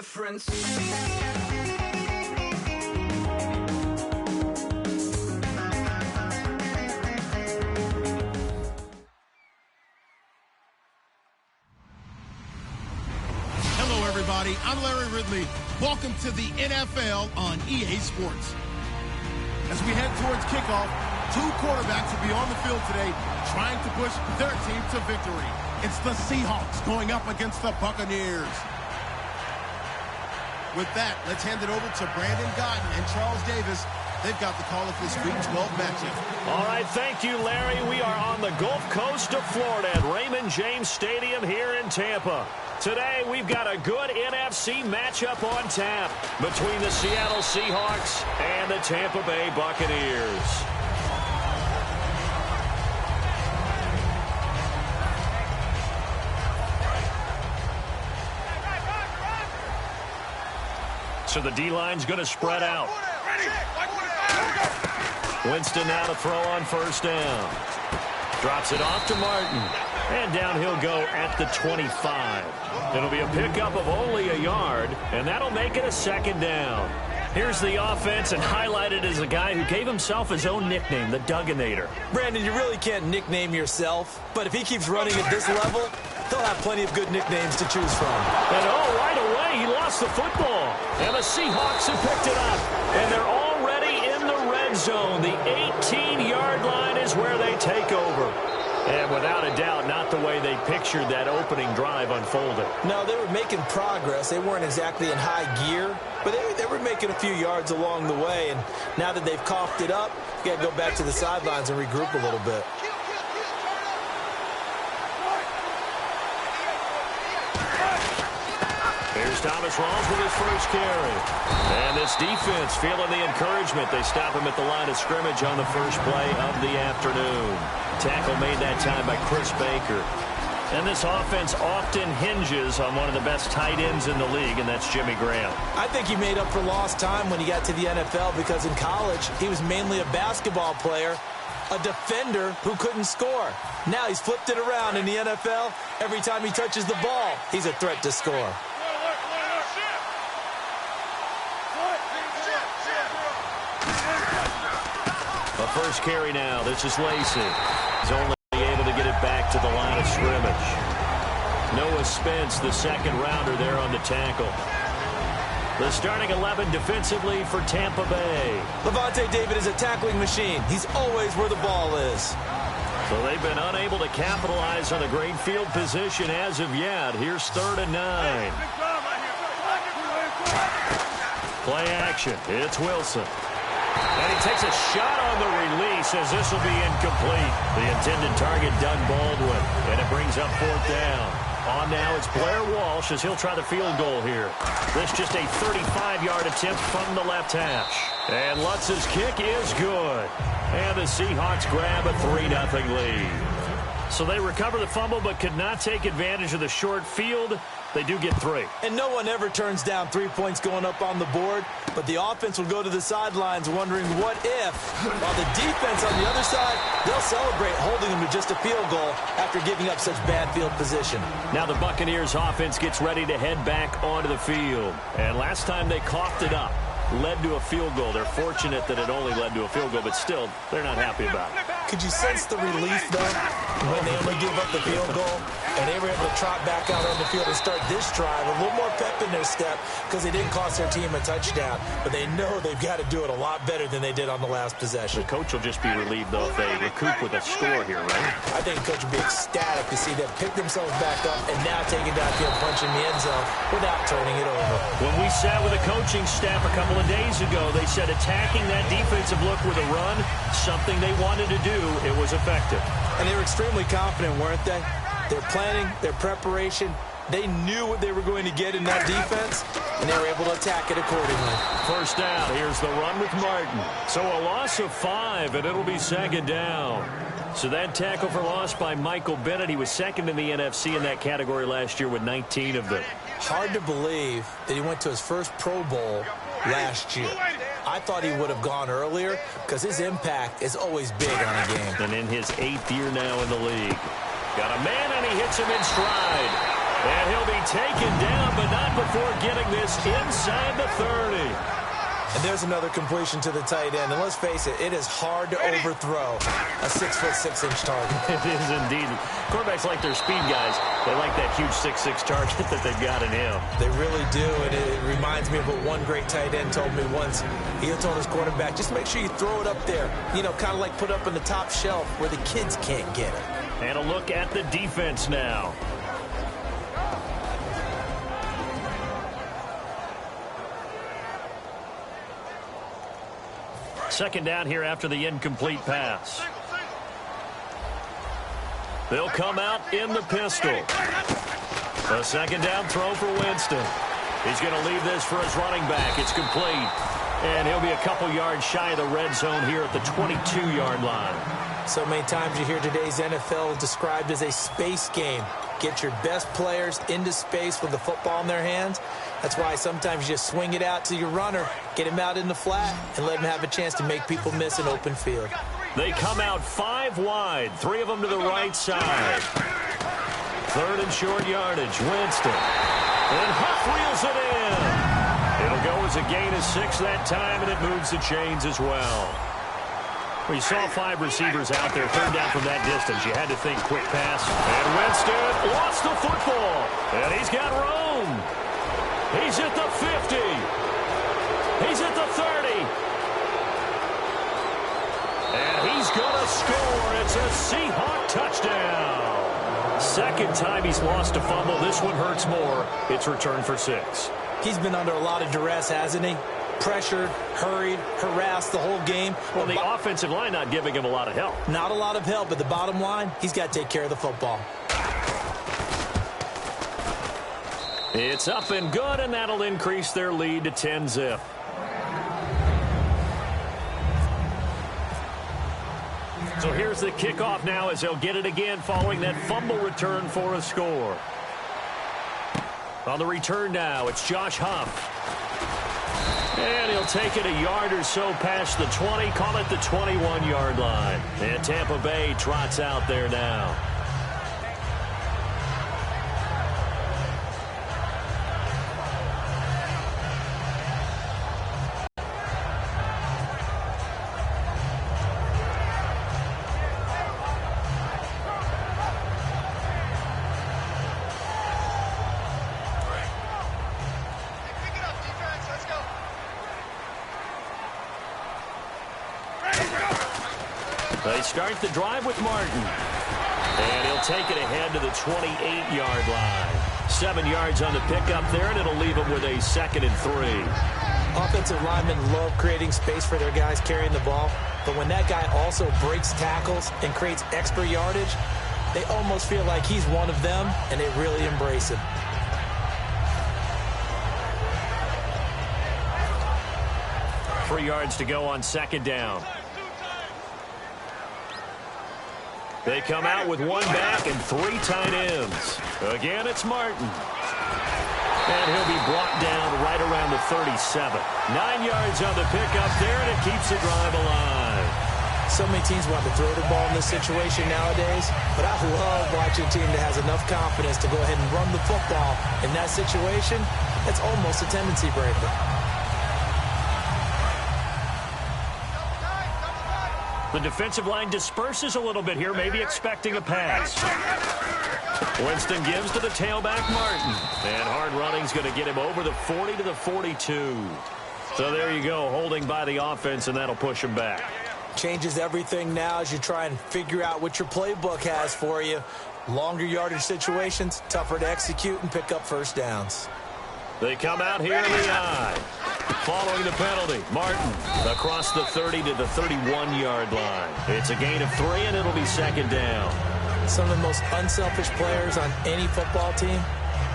difference. Hello, everybody. I'm Larry Ridley. Welcome to the NFL on EA Sports. As we head towards kickoff, two quarterbacks will be on the field today trying to push their team to victory. It's the Seahawks going up against the Buccaneers. With that, let's hand it over to Brandon Gotton and Charles Davis. They've got the call of this Week 12 matchup. All right, thank you, Larry. We are on the Gulf Coast of Florida at Raymond James Stadium here in Tampa. Today, we've got a good NFC matchup on tap between the Seattle Seahawks and the Tampa Bay Buccaneers. So the D-line's going to spread out. Winston now to throw on first down. Drops it off to Martin. And down he'll go at the 25. It'll be a pickup of only a yard, and that'll make it a second down. Here's the offense, and highlighted as a guy who gave himself his own nickname, the Dugginator. Brandon, you really can't nickname yourself, but if he keeps running at this level, he'll have plenty of good nicknames to choose from. And right away, he lost the football. And the Seahawks have picked it up, and they're already in the red zone. The 18-yard line is where they take over. And without a doubt, not the way they pictured that opening drive unfolded. No, they were making progress. They weren't exactly in high gear, but they were making a few yards along the way. And now that they've coughed it up, you got to go back to the sidelines and regroup a little bit. Here's Thomas Rawls with his first carry. And this defense feeling the encouragement. They stop him at the line of scrimmage on the first play of the afternoon. Tackle made that time by Chris Baker. And this offense often hinges on one of the best tight ends in the league, and that's Jimmy Graham. I think he made up for lost time when he got to the NFL because in college, he was mainly a basketball player, a defender who couldn't score. Now he's flipped it around in the NFL. Every time he touches the ball, he's a threat to score. A first carry now. This is Lacey. He's only able to get it back to the line of scrimmage. Noah Spence, the second rounder there on the tackle. The starting 11 defensively for Tampa Bay. Levante David is a tackling machine. He's always where the ball is. So they've been unable to capitalize on the great field position as of yet. Here's 3rd and 9. Play action. It's Wilson. And he takes a shot on the release as this will be incomplete. The intended target, Doug Baldwin. And it brings up 4th down. On now, it's Blair Walsh as he'll try the field goal here. This just a 35-yard attempt from the left hash. And Lutz's kick is good. And the Seahawks grab a 3-0 lead. So they recover the fumble but could not take advantage of the short field. They do get 3. And no one ever turns down 3 points going up on the board, but the offense will go to the sidelines wondering what if, while the defense on the other side, they'll celebrate holding them to just a field goal after giving up such bad field position. Now the Buccaneers offense gets ready to head back onto the field. And last time they coughed it up, led to a field goal. They're fortunate that it only led to a field goal, but still, they're not happy about it. Could you sense the relief, though, when they only gave up the field goal and they were able to trot back out on the field and start this drive, a little more pep in their step because they didn't cost their team a touchdown, but they know they've got to do it a lot better than they did on the last possession. The coach will just be relieved, though, if they recoup with a score here, right? I think the coach will be ecstatic to see them pick themselves back up and now take it downfield, punching the end zone without turning it over. When we sat with the coaching staff a couple of days ago, they said attacking that defensive look with a run, something they wanted to do, it was effective. And they were extremely confident, weren't they? Their planning, their preparation, they knew what they were going to get in that defense, and they were able to attack it accordingly. First down, here's the run with Martin. So a loss of 5, and it'll be 2nd down. So that tackle for loss by Michael Bennett. He was 2nd in the NFC in that category last year with 19 of them. Hard to believe that he went to his first Pro Bowl last year. I thought he would have gone earlier because his impact is always big on a game. And in his 8th year now in the league. Got a man, and he hits him in stride. And he'll be taken down, but not before getting this inside the 30. And there's another completion to the tight end. And let's face it, it is hard to overthrow a 6'6" target. It is indeed. Quarterbacks like their speed guys. They like that huge 6'6" target that they've got in him. They really do, and it reminds me of what one great tight end told me once. He told his quarterback, just make sure you throw it up there. You know, kind of like put up on the top shelf where the kids can't get it. And a look at the defense now. Second down here after the incomplete pass. They'll come out in the pistol. A second down throw for Winston. He's going to leave this for his running back. It's complete. And he'll be a couple yards shy of the red zone here at the 22-yard line. So many times you hear today's NFL described as a space game. Get your best players into space with the football in their hands. That's why sometimes you just swing it out to your runner, get him out in the flat, and let him have a chance to make people miss an open field. They come out 5 wide, 3 of them to the right side. Third and short yardage, Winston. And Huff reels it in. It'll go as a gain of 6 that time, and it moves the chains as well. We saw 5 receivers out there, third down from that distance. You had to think quick pass. And Winston lost the football. And he's got room. He's at the 50. He's at the 30. And he's going to score. It's a Seahawk touchdown. Second time he's lost a fumble. This one hurts more. It's returned for 6. He's been under a lot of duress, hasn't he? Pressured, hurried, harassed the whole game. Well, the offensive line not giving him a lot of help. Not a lot of help, but the bottom line, he's got to take care of the football. It's up and good, and that'll increase their lead to 10-zip. So here's the kickoff now as they'll get it again following that fumble return for a score. On the return now, it's Josh Huff. And he'll take it a yard or so past the 20, call it the 21-yard line. And Tampa Bay trots out there now. They start the drive with Martin. And he'll take it ahead to the 28-yard line. 7 yards on the pickup there, and it'll leave him with a 2nd and 3. Offensive linemen love creating space for their guys carrying the ball. But when that guy also breaks tackles and creates extra yardage, they almost feel like he's one of them, and they really embrace him. Three yards to go on second down. They come out with 1 back and 3 tight ends. Again, it's Martin. And he'll be brought down right around the 37. 9 yards on the pickup there, and it keeps the drive alive. So many teams want to throw the ball in this situation nowadays, but I love watching a team that has enough confidence to go ahead and run the football. In that situation, it's almost a tendency breaker. The defensive line disperses a little bit here, maybe expecting a pass. Winston gives to the tailback, Martin. And hard running's going to get him over the 40 to the 42. So there you go, holding by the offense, and that'll push him back. Changes everything now as you try and figure out what your playbook has for you. Longer yardage situations, tougher to execute and pick up first downs. They come out here in the eye. Following the penalty, Martin across the 30 to the 31-yard line. It's a gain of 3, and it'll be second down. Some of the most unselfish players on any football team,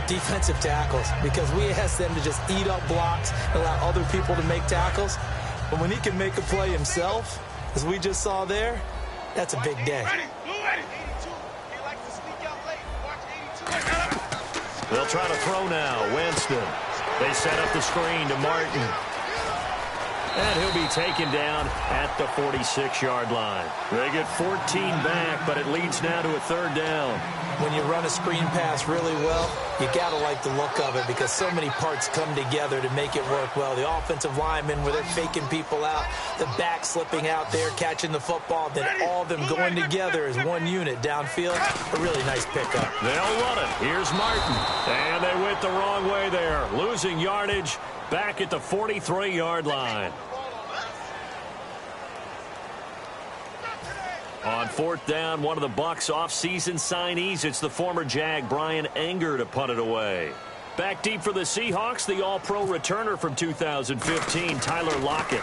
defensive tackles, because we ask them to just eat up blocks and allow other people to make tackles. But when he can make a play himself, as we just saw there, that's a big day. They'll try to throw now. Winston. They set up the screen to Martin. And he'll be taken down at the 46-yard line. They get 14 back, but it leads now to a third down. When you run a screen pass really well, you got to like the look of it because so many parts come together to make it work well. The offensive linemen, where they're faking people out, the back slipping out there, catching the football, then all of them going together as one unit downfield. A really nice pickup. They'll run it. Here's Martin. And they went the wrong way there, losing yardage back at the 43-yard line. On fourth down, one of the Bucs' off-season signees. It's the former Jag, Brian Anger, to punt it away. Back deep for the Seahawks, the all-pro returner from 2015, Tyler Lockett.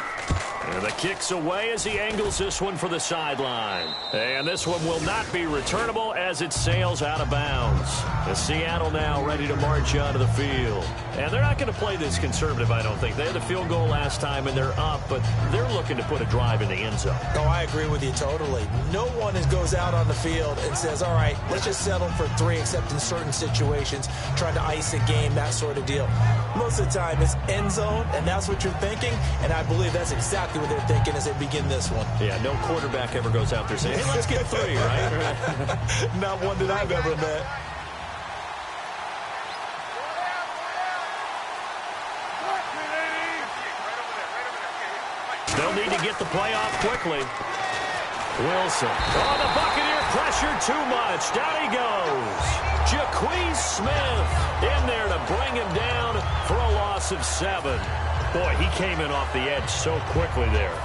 And the kick's away as he angles this one for the sideline. And this one will not be returnable as it sails out of bounds. The Seattle now ready to march onto the field. And they're not going to play this conservative, I don't think. They had the field goal last time, and they're up, but they're looking to put a drive in the end zone. Oh, I agree with you totally. No one goes out on the field and says, all right, let's just settle for 3, except in certain situations, trying to ice a game, that sort of deal. Most of the time, it's end zone, and that's what you're thinking, and I believe that's exactly what they're thinking as they begin this one. Yeah, no quarterback ever goes out there saying, hey, let's get 3, right? Not one that I've ever met. They'll need to get the play off quickly. Wilson. Oh, the Buccaneer pressure too much. Down he goes. Jaquez Smith in there to bring him down for a loss of 7. Boy, he came in off the edge so quickly there.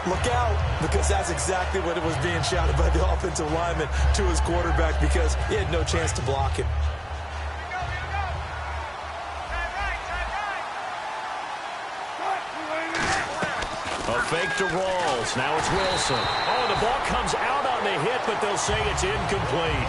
Look out, because that's exactly what it was being shouted by the offensive lineman to his quarterback because he had no chance to block him. A fake to Rawls. Now it's Wilson. Oh, the ball comes out on the hit, but they'll say it's incomplete.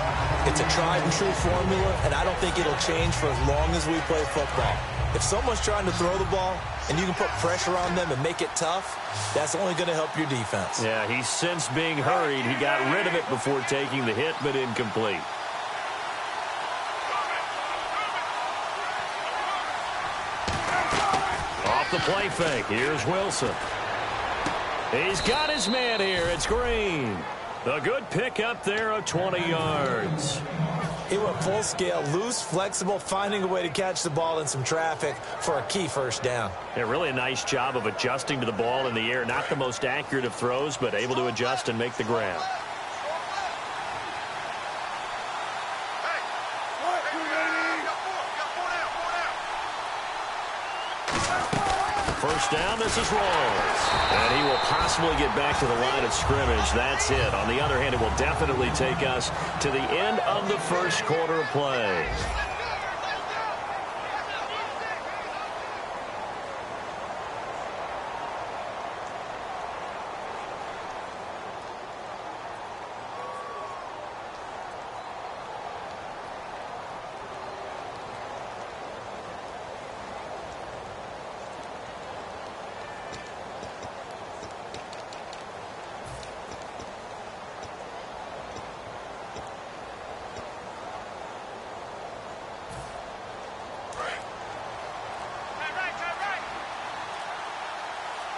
It's a tried-and-true formula, and I don't think it'll change for as long as we play football. If someone's trying to throw the ball and you can put pressure on them and make it tough, that's only going to help your defense. Yeah, he's since being hurried. He got rid of it before taking the hit, but incomplete. Off the play fake. Here's Wilson. He's got his man here. It's Green. A good pick up there of 20 yards. He went full scale, loose, flexible, finding a way to catch the ball in some traffic for a key first down. Yeah, really a nice job of adjusting to the ball in the air. Not the most accurate of throws, but able to adjust and make the grab. First down, this is Rawls. And he will possibly get back to the line of scrimmage. That's it. On the other hand, it will definitely take us to the end of the first quarter of play.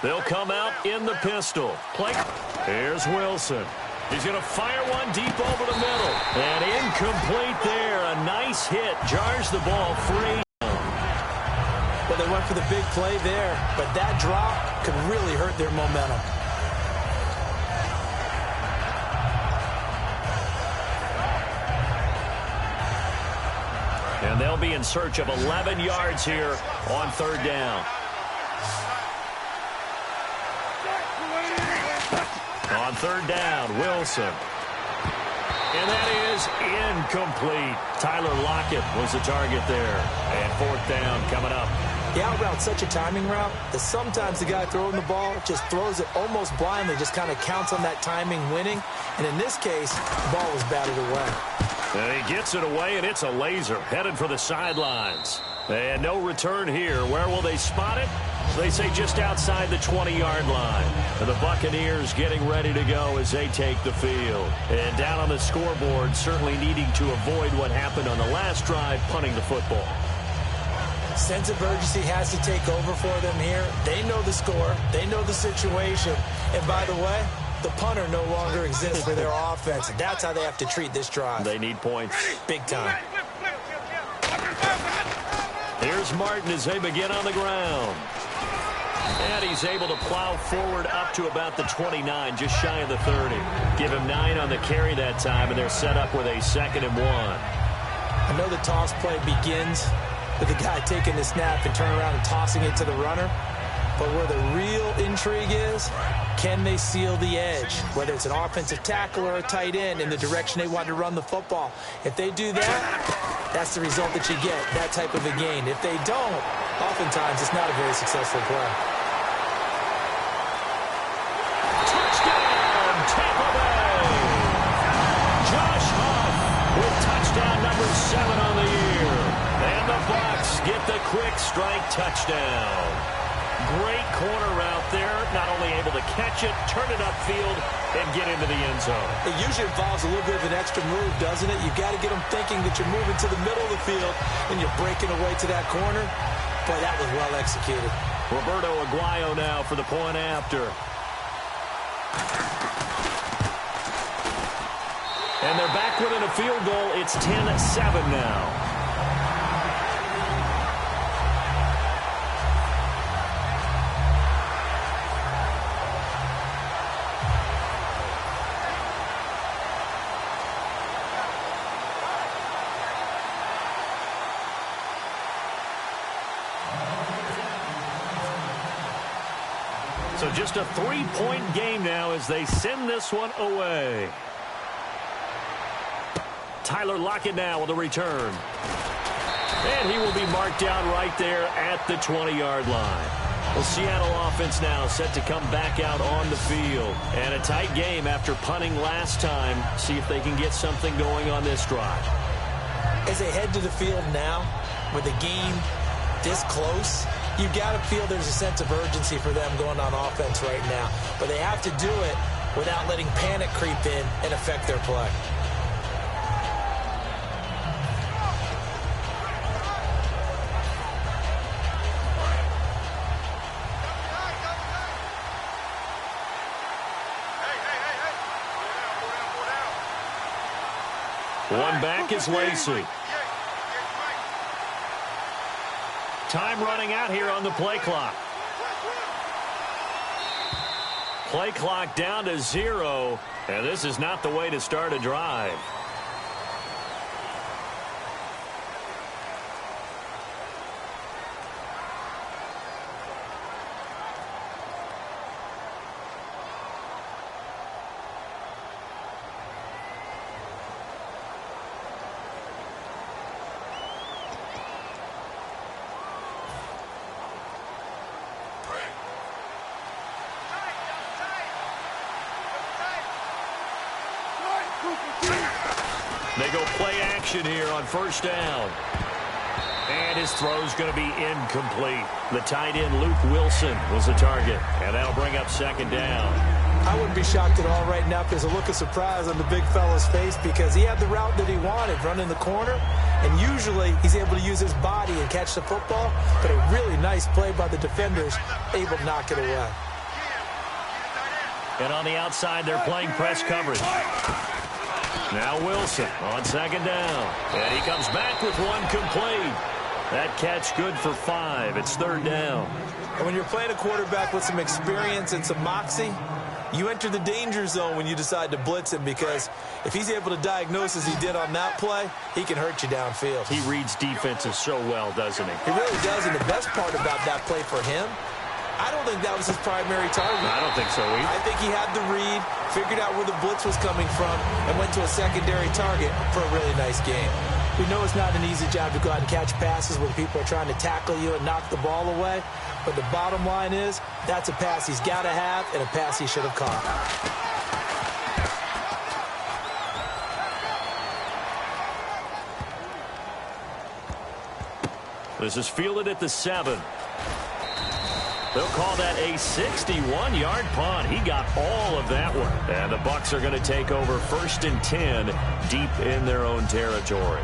They'll come out in the pistol. Play. Here's Wilson. He's going to fire one deep over the middle. And incomplete there. A nice hit. Jars the ball free. Well, they went for the big play there, but that drop could really hurt their momentum. And they'll be in search of 11 yards here on third down. On third down, Wilson. And that is incomplete. Tyler Lockett was the target there. And fourth down coming up. The out route's such a timing route that sometimes the guy throwing the ball just throws it almost blindly, just kind of counts on that timing winning. And in this case, the ball was batted away. And he gets it away, and it's a laser headed for the sidelines. And no return here. Where will they spot it? They say just outside the 20-yard line. And the Buccaneers getting ready to go as they take the field. And down on the scoreboard, certainly needing to avoid what happened on the last drive, punting the football. Sense of urgency has to take over for them here. They know the score. They know the situation. And by the way, the punter no longer exists for their offense. That's how they have to treat this drive. They need points. Big time. Here's Martin as they begin on the ground. And he's able to plow forward up to about the 29, just shy of the 30. Give him 9 on the carry that time, and they're set up with a 2nd and 1. I know the toss play begins with the guy taking the snap and turning around and tossing it to the runner. But where the real intrigue is, can they seal the edge? Whether it's an offensive tackle or a tight end in the direction they want to run the football. If they do that, that's the result that you get, that type of a gain. If they don't, oftentimes it's not a very successful play. Touchdown, Tampa Bay! Josh Huff with touchdown number 7 on the year. And the Bucs get the quick strike touchdown. Great corner route there. Not only able to catch it, turn it upfield, and get into the end zone. It usually involves a little bit of an extra move, doesn't it? You've got to get them thinking that you're moving to the middle of the field and you're breaking away to that corner. Boy, that was well executed. Roberto Aguayo now for the point after. And they're back within a field goal. It's 10-7 now. So just a 3-point game now as they send this one away. Tyler Lockett now with a return. And he will be marked down right there at the 20-yard line. The Seattle offense now set to come back out on the field. And a tight game after punting last time. See if they can get something going on this drive. As they head to the field now, with the game this close, you got to feel there's a sense of urgency for them going on offense right now. But they have to do it without letting panic creep in and affect their play. One back is Lacey. Time running out here on the play clock. Play clock down to 0, and this is not the way to start a drive. They go play action here on first down. And his throw's going to be incomplete. The tight end, Luke Wilson, was the target. And that'll bring up 2nd down. I wouldn't be shocked at all right now if there's a look of surprise on the big fella's face because he had the route that he wanted, running the corner. And usually he's able to use his body and catch the football. But a really nice play by the defenders, able to knock it away. And on the outside, they're playing press coverage. Now Wilson on 2nd down. And he comes back with one complete. That catch good for 5. It's 3rd down. And when you're playing a quarterback with some experience and some moxie, you enter the danger zone when you decide to blitz him because if he's able to diagnose as he did on that play, he can hurt you downfield. He reads defenses so well, doesn't he? He really does, and the best part about that play for him, I don't think that was his primary target. I don't think so either. I think he had the read, figured out where the blitz was coming from, and went to a secondary target for a really nice game. We know it's not an easy job to go out and catch passes when people are trying to tackle you and knock the ball away, but the bottom line is that's a pass he's got to have and a pass he should have caught. This is fielded at the 7. They'll call that a 61-yard punt. He got all of that one. And the Bucs are going to take over 1st and 10 deep in their own territory.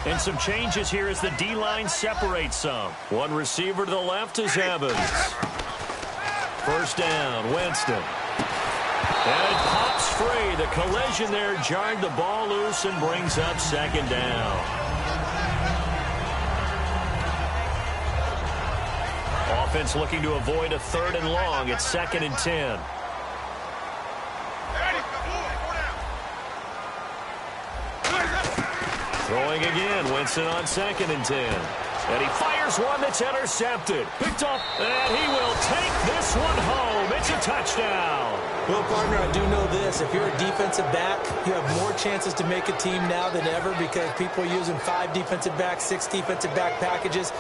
And some changes here as the D-line separates some. One receiver to the left is Evans. First down, Winston. And it pops free. The collision there jarred the ball loose and brings up second down. Offense looking to avoid a 3rd and long. It's 2nd and 10. Throwing again, Winston on 2nd and 10. And he fires one that's intercepted. Picked up, and he will take this one home. It's a touchdown. Well, partner, I do know this. If you're a defensive back, you have more chances to make a team now than ever because people are using 5 defensive backs, 6 defensive back packages.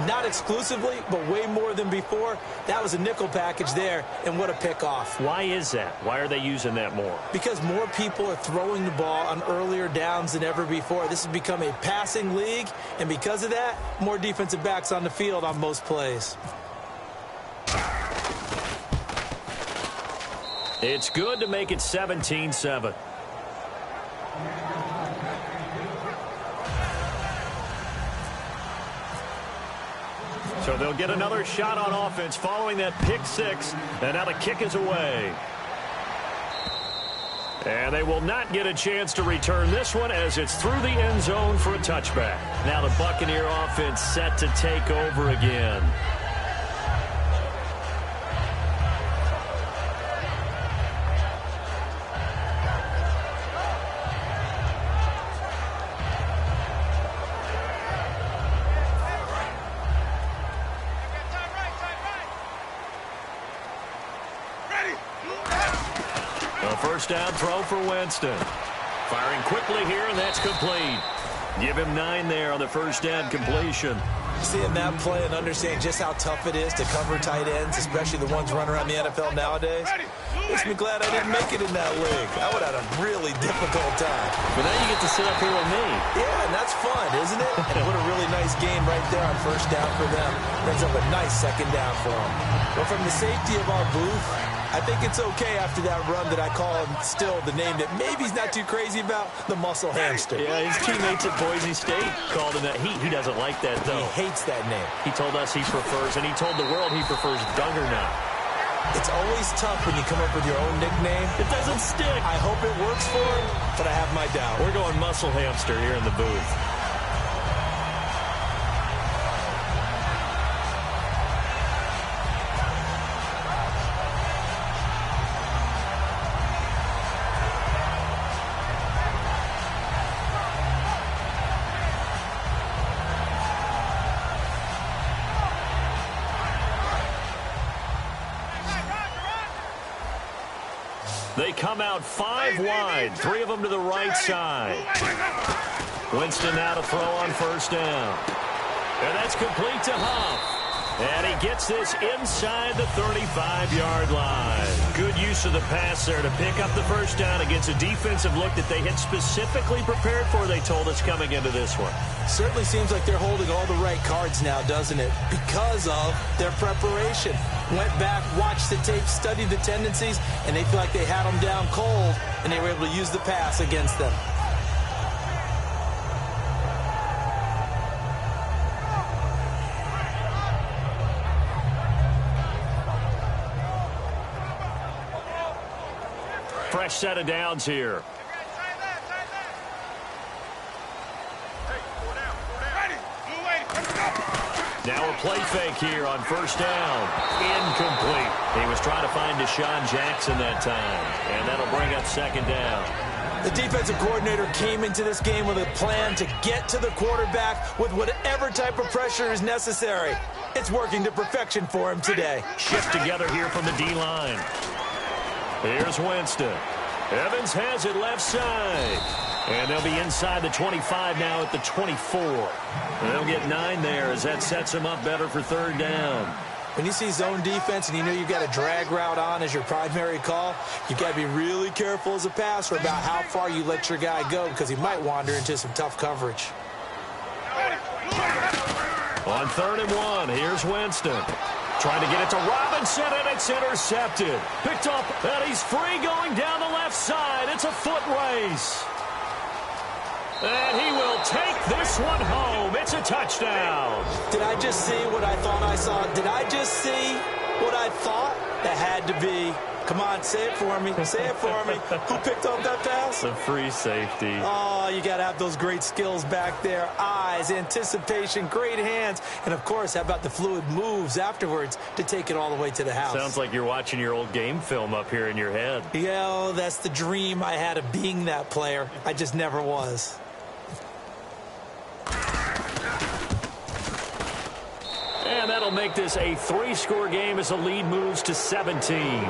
Not exclusively, but way more than before. That was a nickel package there, and what a pickoff. Why is that? Why are they using that more? Because more people are throwing the ball on earlier downs than ever before. This has become a passing league, and because of that, more defensive backs on the field on most plays. It's good to make it 17-7. So they'll get another shot on offense following that pick 6, and now the kick is away. And they will not get a chance to return this one as it's through the end zone for a touchback. Now the Buccaneer offense set to take over again. First down throw for Winston. Firing quickly here, and that's complete. Give him 9 there on the first down completion. Seeing that play and understanding just how tough it is to cover tight ends, especially the ones running around the NFL nowadays, makes me glad I didn't make it in that league. I would have had a really difficult time. But now you get to sit up here with me. Yeah, and that's fun, isn't it? And what a really nice game right there on first down for them. Brings up a nice second down for them. But from the safety of our booth, I think it's okay after that run that I call him still the name that maybe he's not too crazy about, the muscle hamster. Yeah, his teammates at Boise State called him that. He doesn't like that, though. He hates that name. He told us he prefers, and he told the world he prefers Duggernaut. It's always tough when you come up with your own nickname. It doesn't stick. I hope it works for him, but I have my doubt. We're going muscle hamster here in the booth. They come out 5 wide, 3 of them to the right side. Winston now to throw on first down. And that's complete to Huff. And he gets this inside the 35-yard line. Good use of the pass there to pick up the first down against a defensive look that they had specifically prepared for, they told us, coming into this one. Certainly seems like they're holding all the right cards now, doesn't it? Because of their preparation. Went back, watched the tape, studied the tendencies, and they feel like they had them down cold, and they were able to use the pass against them. Fresh set of downs here. Now a play fake here on first down. Incomplete. He was trying to find Deshaun Jackson that time, and that'll bring up second down. The defensive coordinator came into this game with a plan to get to the quarterback with whatever type of pressure is necessary. It's working to perfection for him today. Shift together here from the D-line. Here's Winston. Evans has it left side. And they'll be inside the 25 now at the 24. And they'll get 9 there as that sets them up better for third down. When you see zone defense and you know you've got a drag route on as your primary call, you've got to be really careful as a passer about how far you let your guy go because he might wander into some tough coverage. On 3rd and 1, here's Winston. Trying to get it to Robinson, and it's intercepted. Picked up, and he's free going down the left side. It's a foot race. And he will take this one home. It's a touchdown. Did I just see what I thought I saw? Did I just see what I thought? That had to be. Come on, say it for me. Say it for me. Who picked up that pass? The free safety. Oh, you got to have those great skills back there. Eyes, anticipation, great hands. And, of course, how about the fluid moves afterwards to take it all the way to the house? Sounds like you're watching your old game film up here in your head. Yeah, oh, that's the dream I had of being that player. I just never was. And that'll make this a 3-score game as the lead moves to 17.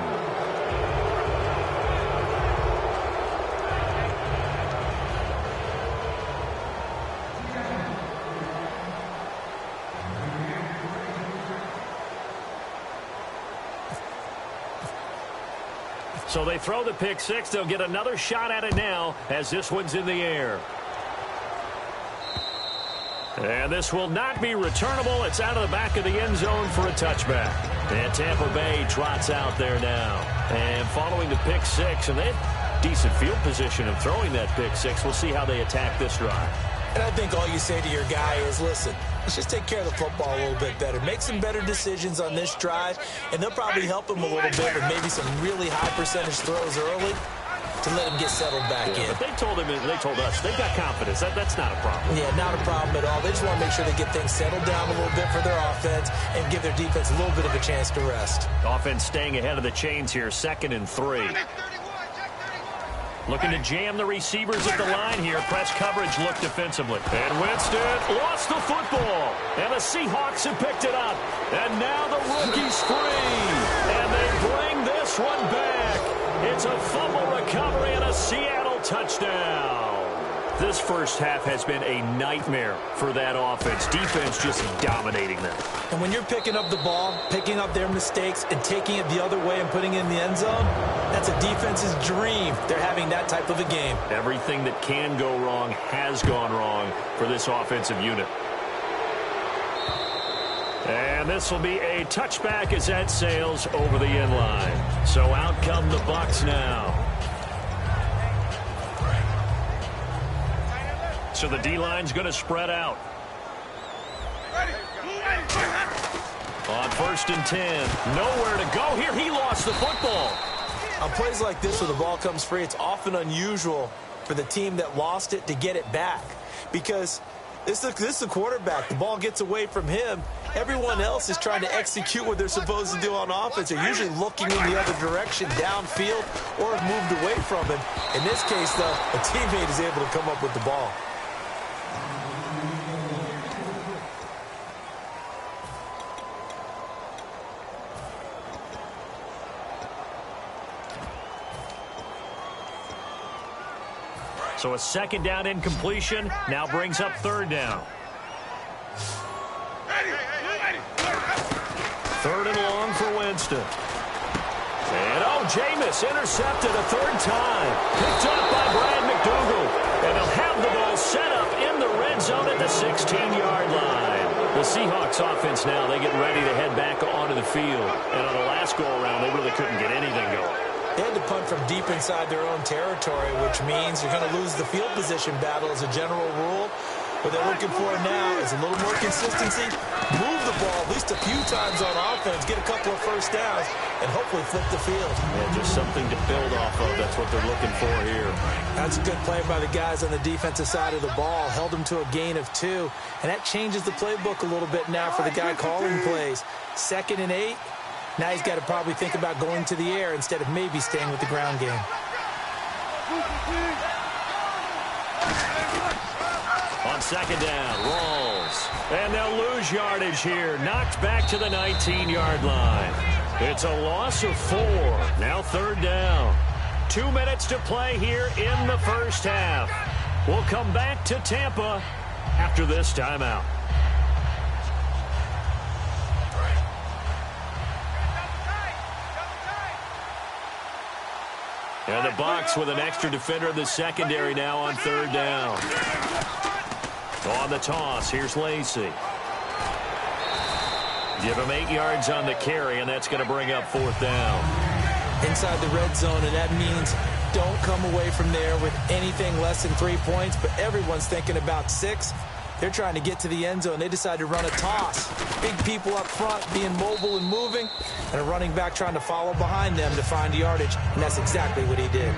So they throw the pick six. They'll get another shot at it now as this one's in the air. And this will not be returnable. It's out of the back of the end zone for a touchback. And Tampa Bay trots out there now. And following the pick six, and they have decent field position of throwing that pick six. We'll see how they attack this drive. And I think all you say to your guy is, listen, let's just take care of the football a little bit better. Make some better decisions on this drive, and they'll probably help him a little bit with maybe some really high percentage throws early to let him get settled back in. But they told us, they've got confidence. That's not a problem. Yeah, not a problem at all. They just want to make sure they get things settled down a little bit for their offense and give their defense a little bit of a chance to rest. Offense staying ahead of the chains here, 2nd and 3. Looking to jam the receivers at the line here. Press coverage look defensively. And Winston lost the football. And the Seahawks have picked it up. And now the rookie's free. And they bring this one back. It's a fumble recovery and a Seattle touchdown. This first half has been a nightmare for that offense. Defense just dominating them. And when you're picking up the ball, picking up their mistakes, and taking it the other way and putting it in the end zone, that's a defense's dream. They're having that type of a game. Everything that can go wrong has gone wrong for this offensive unit. And this will be a touchback as that sails over the end line. So out come the Bucs now. So the D-line's going to spread out. On 1st and 10. Nowhere to go here. He lost the football. On plays like this where the ball comes free, it's often unusual for the team that lost it to get it back. Because this is the quarterback. The ball gets away from him. Everyone else is trying to execute what they're supposed to do on offense. They're usually looking in the other direction, downfield, or have moved away from him. In this case, though, a teammate is able to come up with the ball. So a 2nd down incompletion now brings up 3rd down. 3rd and long for Winston. And Jameis intercepted a 3rd time. Picked up by Brad McDougal. And they'll have the ball set up in the red zone at the 16-yard line. The Seahawks offense now, they get ready to head back onto the field. And on the last go-around, they really couldn't get anything going. They had to punt from deep inside their own territory, which means you're going to lose the field position battle as a general rule. What they're looking for now is a little more consistency, move the ball at least a few times on offense, get a couple of first downs, and hopefully flip the field. Yeah, just something to build off of. That's what they're looking for here. That's a good play by the guys on the defensive side of the ball. Held them to a gain of 2, and that changes the playbook a little bit now for the guy calling plays. 2nd and 8. Now he's got to probably think about going to the air instead of maybe staying with the ground game. On 2nd down, rolls. And they'll lose yardage here. Knocked back to the 19-yard line. It's a loss of 4. Now 3rd down. 2 minutes to play here in the first half. We'll come back to Tampa after this timeout. And the Bucs with an extra defender in the secondary now on 3rd down. On the toss, here's Lacy. Give him 8 yards on the carry, and that's going to bring up 4th down. Inside the red zone, and that means don't come away from there with anything less than 3 points, but everyone's thinking about 6. They're trying to get to the end zone. They decide to run a toss. Big people up front being mobile and moving, and a running back trying to follow behind them to find yardage, and that's exactly what he did.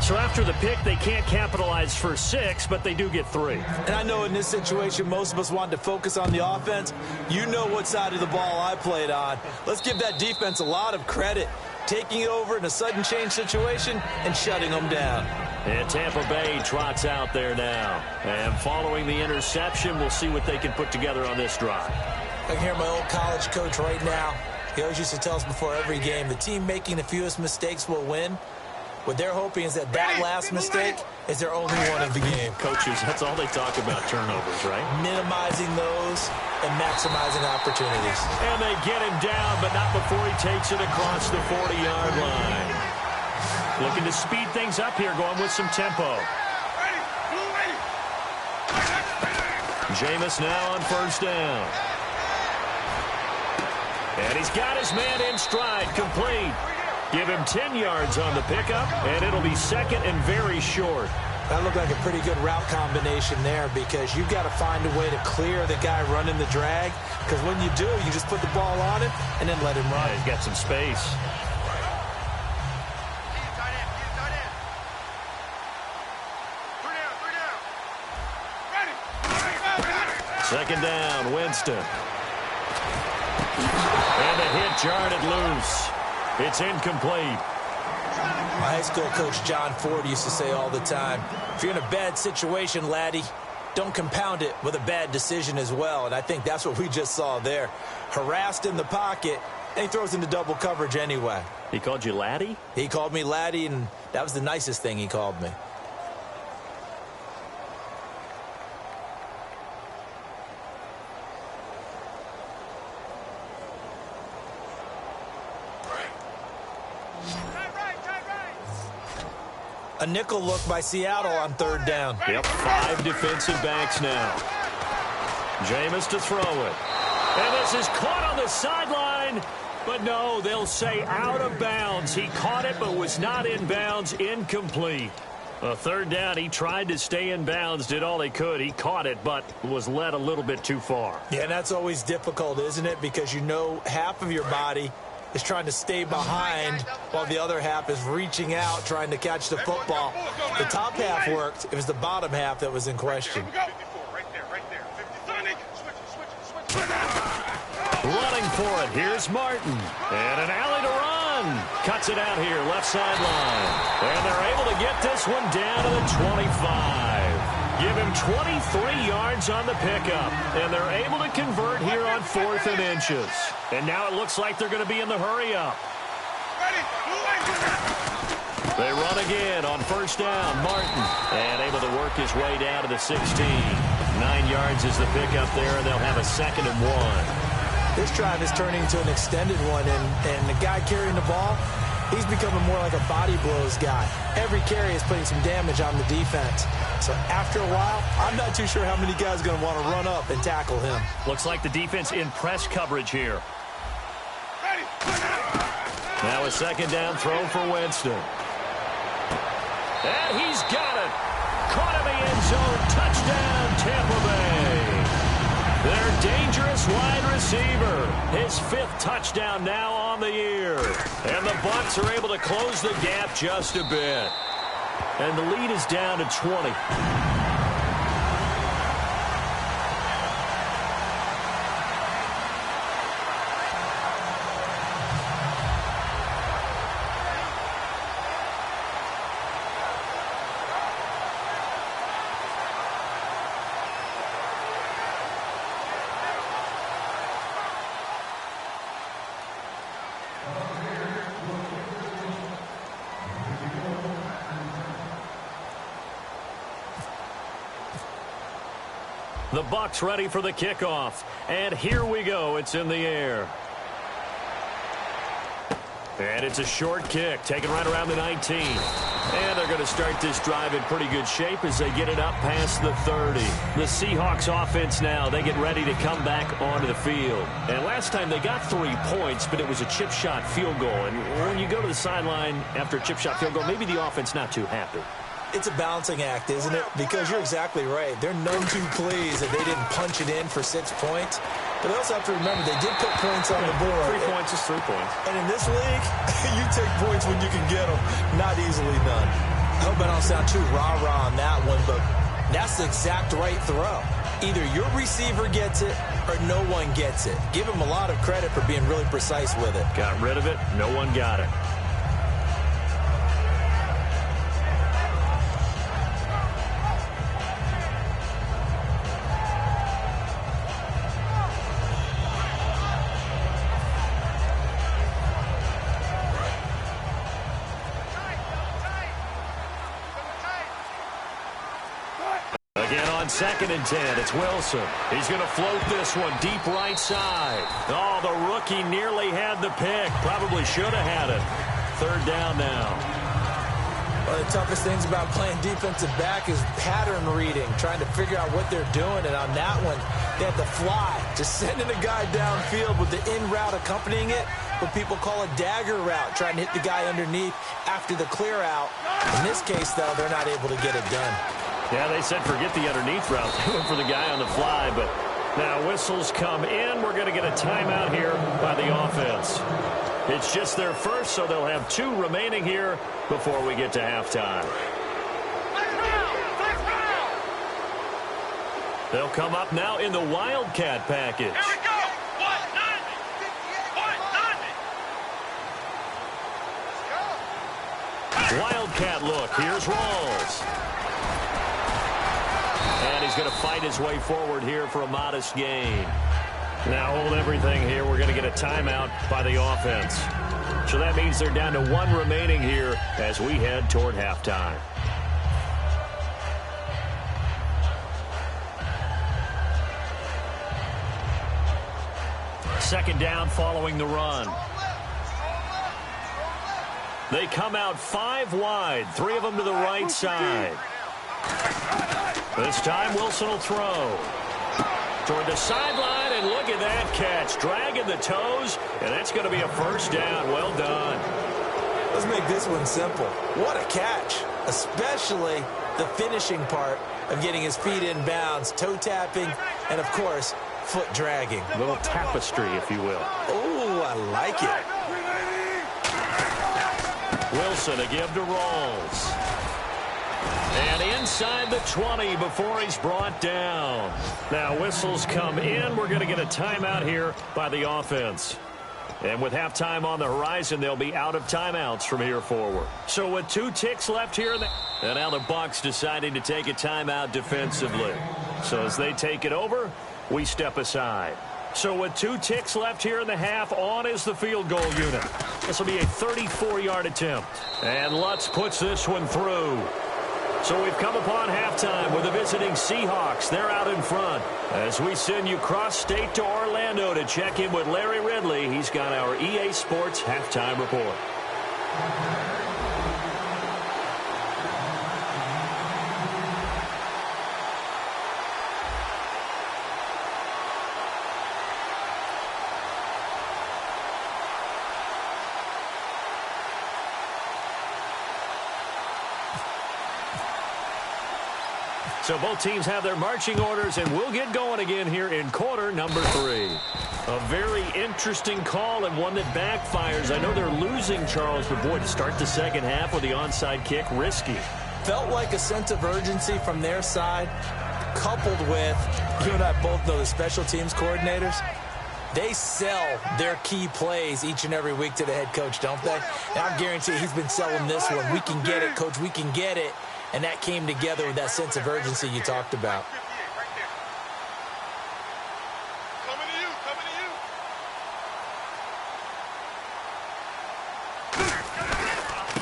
So after the pick, they can't capitalize for 6, but they do get 3. And I know in this situation, most of us want to focus on the offense. You know what side of the ball I played on. Let's give that defense a lot of credit, taking it over in a sudden change situation and shutting them down. And Tampa Bay trots out there now. And following the interception, we'll see what they can put together on this drive. I can hear my old college coach right now. He always used to tell us before every game, the team making the fewest mistakes will win. What they're hoping is that last mistake is their only one of the game. Coaches, that's all they talk about, turnovers, right? Minimizing those and maximizing opportunities. And they get him down, but not before he takes it across the 40-yard line. Looking to speed things up here, going with some tempo. Jameis now on first down. And he's got his man in stride, complete. Give him 10 yards on the pickup, and it'll be second and very short. That looked like a pretty good route combination there because you've got to find a way to clear the guy running the drag, because when you do, you just put the ball on him and then let him run. Yeah, he's got some space. Second down, Winston. And a hit jarred it loose. It's incomplete. My high school coach John Ford used to say all the time, if you're in a bad situation, laddie, don't compound it with a bad decision as well. And I think that's what we just saw there. Harassed in the pocket, and he throws into double coverage anyway. He called you laddie? He called me laddie, and that was the nicest thing he called me. A nickel look by Seattle on third down. Yep, 5 defensive backs now. Jameis to throw it. And this is caught on the sideline. But no, they'll say out of bounds. He caught it but was not in bounds. Incomplete. A third down, he tried to stay in bounds, did all he could. He caught it but was led a little bit too far. Yeah, and that's always difficult, isn't it? Because you know half of your body is trying to stay behind while the other half is reaching out, trying to catch the football. The top half worked. It was the bottom half that was in question. Running for it. Here's Martin. And an alley to run. Cuts it out here, left sideline. And they're able to get this one down to the 25. Give him 23 yards on the pickup. And they're able to convert here on 4th and inches. And now it looks like they're going to be in the hurry-up. They run again on first down. Martin. And able to work his way down to the 16. 9 yards is the pickup there, and they'll have a 2nd and 1. This drive is turning into an extended one, and the guy carrying the ball, he's becoming more like a body blows guy. Every carry is putting some damage on the defense. So after a while, I'm not too sure how many guys are going to want to run up and tackle him. Looks like the defense in press coverage here. Now a 2nd down throw for Winston. And he's got it. Caught in the end zone. Touchdown, Tampa Bay. Their dangerous wide receiver. His 5th touchdown now on the year. And the Bucs are able to close the gap just a bit. And the lead is down to 20. The Bucs ready for the kickoff. And here we go. It's in the air. And it's a short kick, taken right around the 19. And they're going to start this drive in pretty good shape as they get it up past the 30. The Seahawks offense now, they get ready to come back onto the field. And last time they got 3 points, but it was a chip shot field goal. And when you go to the sideline after a chip shot field goal, maybe the offense not too happy. It's a balancing act, isn't it? Because you're exactly right. They're none too pleased that they didn't punch it in for 6 points. But they also have to remember they did put points on the board. 3 points is 3 points. And in this league, you take points when you can get them. Not easily done. I hope I don't sound too rah-rah on that one, but that's the exact right throw. Either your receiver gets it or no one gets it. Give him a lot of credit for being really precise with it. Got rid of it. No one got it. Again on 2nd and 10, it's Wilson. He's going to float this one deep right side. Oh, the rookie nearly had the pick. Probably should have had it. 3rd down now. One of the toughest things about playing defensive back is pattern reading, trying to figure out what they're doing. And on that one, they had the fly, just sending a guy downfield with the in route accompanying it, what people call a dagger route, trying to hit the guy underneath after the clear out. In this case, though, they're not able to get it done. Yeah, they said forget the underneath route. They went for the guy on the fly, but now whistles come in. We're going to get a timeout here by the offense. It's just their first, so they'll have 2 remaining here before we get to halftime. They'll come up now in the Wildcat package. Here we go. 190. Wildcat look. Here's Rawls. And he's going to fight his way forward here for a modest gain. Now hold everything here. We're going to get a timeout by the offense. So that means they're down to 1 remaining here as we head toward halftime. Second down following the run. They come out 5 wide, 3 of them to the right side. This time Wilson will throw toward the sideline, and look at that catch. Dragging the toes, and that's going to be a 1st down. Well done. Let's make this one simple. What a catch, especially the finishing part of getting his feet in bounds, toe tapping, and, of course, foot dragging. A little tapestry, if you will. Oh, I like it. Wilson, a give to Rawls. And inside the 20 before he's brought down. Now whistles come in. We're going to get a timeout here by the offense. And with halftime on the horizon, they'll be out of timeouts from here forward. So with 2 ticks left here, and now the Bucs deciding to take a timeout defensively. So as they take it over, we step aside. So with 2 ticks left here in the half, on is the field goal unit. This will be a 34-yard attempt. And Lutz puts this one through. So we've come upon halftime with the visiting Seahawks. They're out in front as we send you cross-state to Orlando to check in with Larry Ridley. He's got our EA Sports halftime report. So both teams have their marching orders, and we'll get going again here in quarter number 3. A very interesting call and one that backfires. I know they're losing, Charles, but boy, to start the second half with the onside kick, risky. Felt like a sense of urgency from their side, coupled with, you and I both know the special teams coordinators. They sell their key plays each and every week to the head coach, don't they? And I'm guaranteeing he's been selling this one. We can get it, coach, we can get it. And that came together with that sense of urgency you talked about. Coming to you.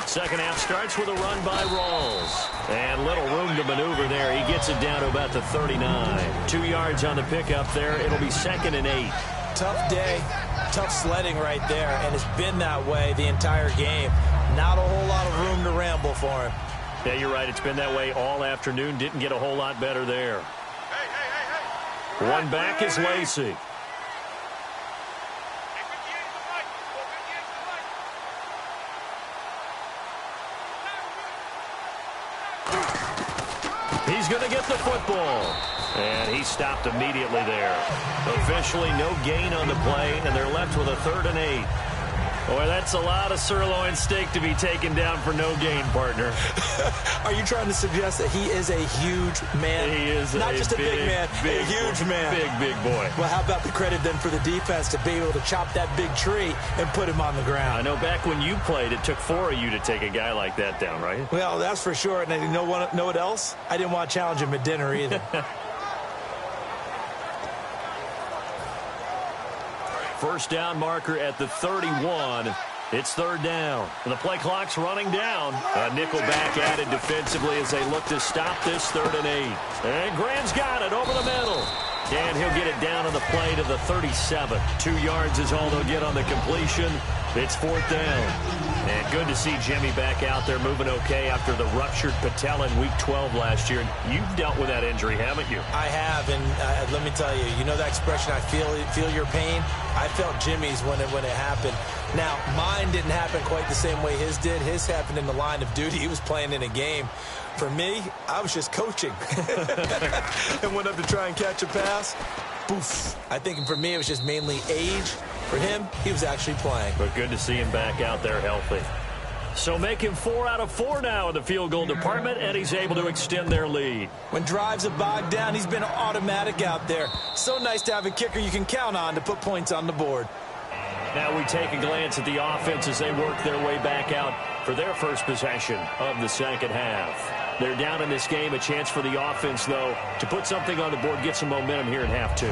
Second half starts with a run by Rawls. And little room to maneuver there. He gets it down to about the 39. 2 yards on the pickup there. It'll be 2nd and 8. Tough day, tough sledding right there, and it's been that way the entire game. Not a whole lot of room to ramble for him. Yeah, you're right. It's been that way all afternoon. Didn't get a whole lot better there. Hey. One back is Lacey. He's going to get the football. And he stopped immediately there. Officially no gain on the play, and they're left with a 3rd and 8. Boy, that's a lot of sirloin steak to be taken down for no gain, partner. Are you trying to suggest that he is a huge man? He is not just a big man, big, a huge man. Big boy. Well, how about the credit then for the defense to be able to chop that big tree and put him on the ground? I know back when you played, it took 4 of you to take a guy like that down, right? Well, that's for sure. And you know what else? I didn't want to challenge him at dinner either. First down marker at the 31. It's 3rd down. The play clock's running down. A nickel back added defensively as they look to stop this 3rd and 8. And Graham's got it over the middle. And he'll get it down on the play to the 37. 2 yards is all they'll get on the completion. It's 4th down. And good to see Jimmy back out there moving okay after the ruptured patella in Week 12 last year. You've dealt with that injury, haven't you? I have, and let me tell you, you know that expression, I feel your pain? I felt Jimmy's when it happened. Now, mine didn't happen quite the same way his did. His happened in the line of duty. He was playing in a game. For me, I was just coaching. And went up to try and catch a pass. Poof. I think for me, it was just mainly age. For him, he was actually playing. But good to see him back out there healthy. So make him 4 out of 4 now in the field goal department, and he's able to extend their lead. When drives are bogged down, he's been automatic out there. So nice to have a kicker you can count on to put points on the board. Now we take a glance at the offense as they work their way back out for their first possession of the second half. They're down in this game. A chance for the offense, though, to put something on the board, get some momentum here in half 2.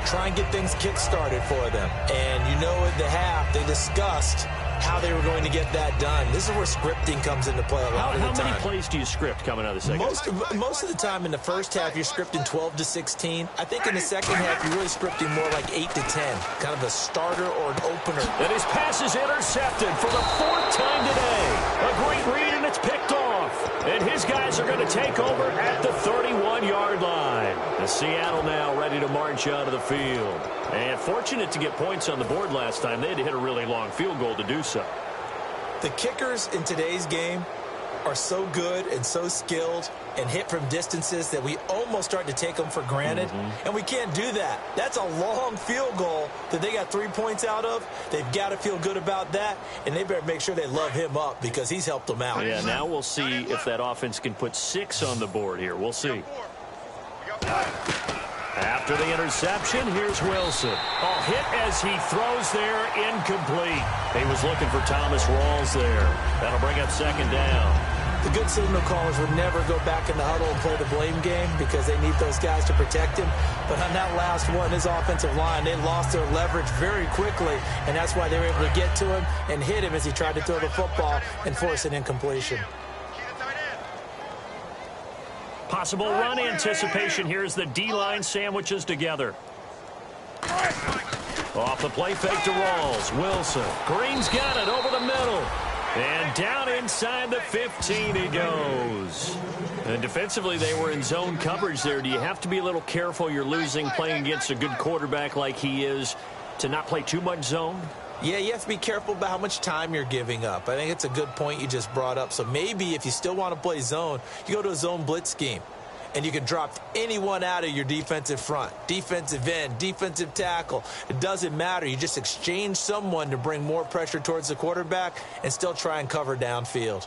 Try and get things kick-started for them. And you know at the half, they discussed how they were going to get that done. This is where scripting comes into play a lot of the time. How many plays do you script coming out of the second half? Most of the time in the first half, you're scripting 12 to 16. I think in the second half, you're really scripting more like 8 to 10. Kind of a starter or an opener. And his pass is intercepted for the 4th time today. A great read, and it's picked off. And his guys are going to take over at the 31-yard line. And Seattle now ready to march out of the field. And fortunate to get points on the board last time. They had to hit a really long field goal to do so. The kickers in today's game are so good and so skilled and hit from distances that we almost start to take them for granted. And we can't do that. That's a long field goal that they got 3 points out of. They've got to feel good about that, and they better make sure they love him up because he's helped them out. Yeah, now we'll see if that offense can put 6 on the board here. We'll see. After the interception, here's Wilson. Oh, hit as he throws there, incomplete. He was looking for Thomas Rawls there. That'll bring up 2nd down. The good signal callers would never go back in the huddle and play the blame game because they need those guys to protect him. But on that last one, his offensive line, they lost their leverage very quickly, and that's why they were able to get to him and hit him as he tried to throw the football and force an incompletion. Possible run anticipation here as the D-line sandwiches together. Off the play fake to Rawls. Wilson. Green's got it over the middle. And down inside the 15 he goes. And defensively, they were in zone coverage there. Do you have to be a little careful? You're losing playing against a good quarterback like he is to not play too much zone? Yeah, you have to be careful about how much time you're giving up. I think it's a good point you just brought up. So maybe if you still want to play zone, you go to a zone blitz scheme. And you can drop anyone out of your defensive front, defensive end, defensive tackle. It doesn't matter. You just exchange someone to bring more pressure towards the quarterback and still try and cover downfield.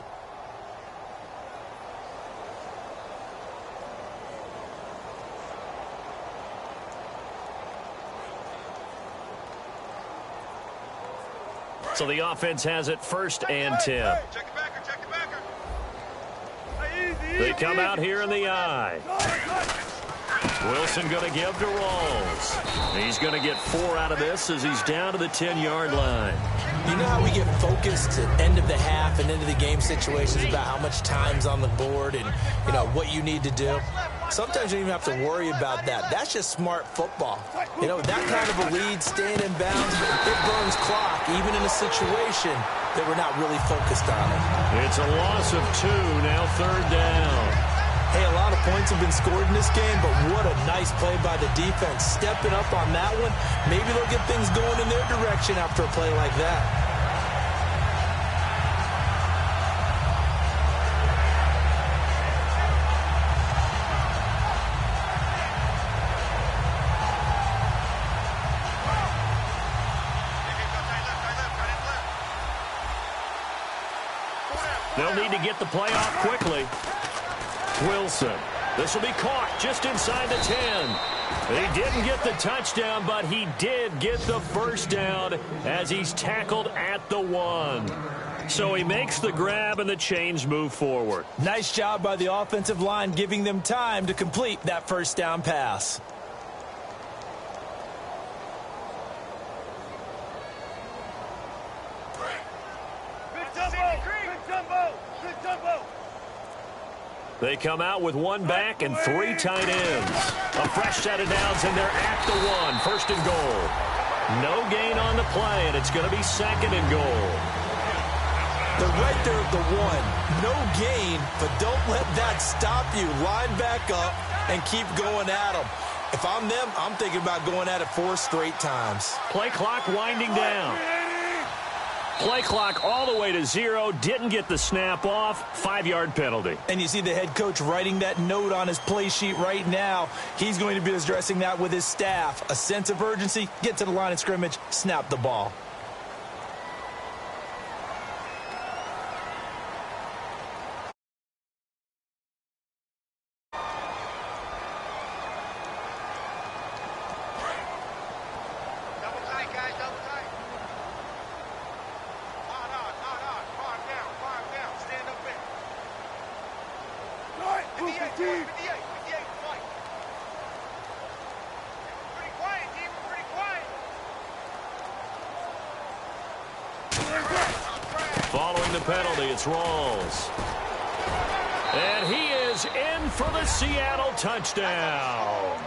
So the offense has it 1st and 10. Check the backer, check the backer. They come out here in the eye. Wilson going to give to Rawls. He's going to get 4 out of this as he's down to the 10-yard line. You know how we get focused at end of the half and into the game situations about how much time's on the board and, you know, what you need to do? Sometimes you don't even have to worry about that. That's just smart football. You know, that kind of a lead, staying in bounds, it burns clock, even in a situation that we're not really focused on it. It's a loss of 2, now 3rd down. Hey, a lot of points have been scored in this game, but what a nice play by the defense. Stepping up on that one, maybe they'll get things going in their direction after a play like that. They'll need to get the play off quickly. Wilson. This will be caught just inside the 10. He didn't get the touchdown, but he did get the first down as he's tackled at the 1. So he makes the grab and the chains move forward. Nice job by the offensive line giving them time to complete that first down pass. They come out with 1 back and 3 tight ends. A fresh set of downs, and they're at the 1. 1st and goal. No gain on the play, and it's going to be 2nd and goal. They're right there at the 1. No gain, but don't let that stop you. Line back up and keep going at them. If I'm them, I'm thinking about going at it 4 straight times. Play clock winding down. Play clock all the way to 0. Didn't get the snap off. 5-yard penalty. And you see the head coach writing that note on his play sheet right now. He's going to be addressing that with his staff. A sense of urgency, get to the line of scrimmage, snap the ball. Following the penalty, it's Rawls. And he is in for the Seattle touchdown.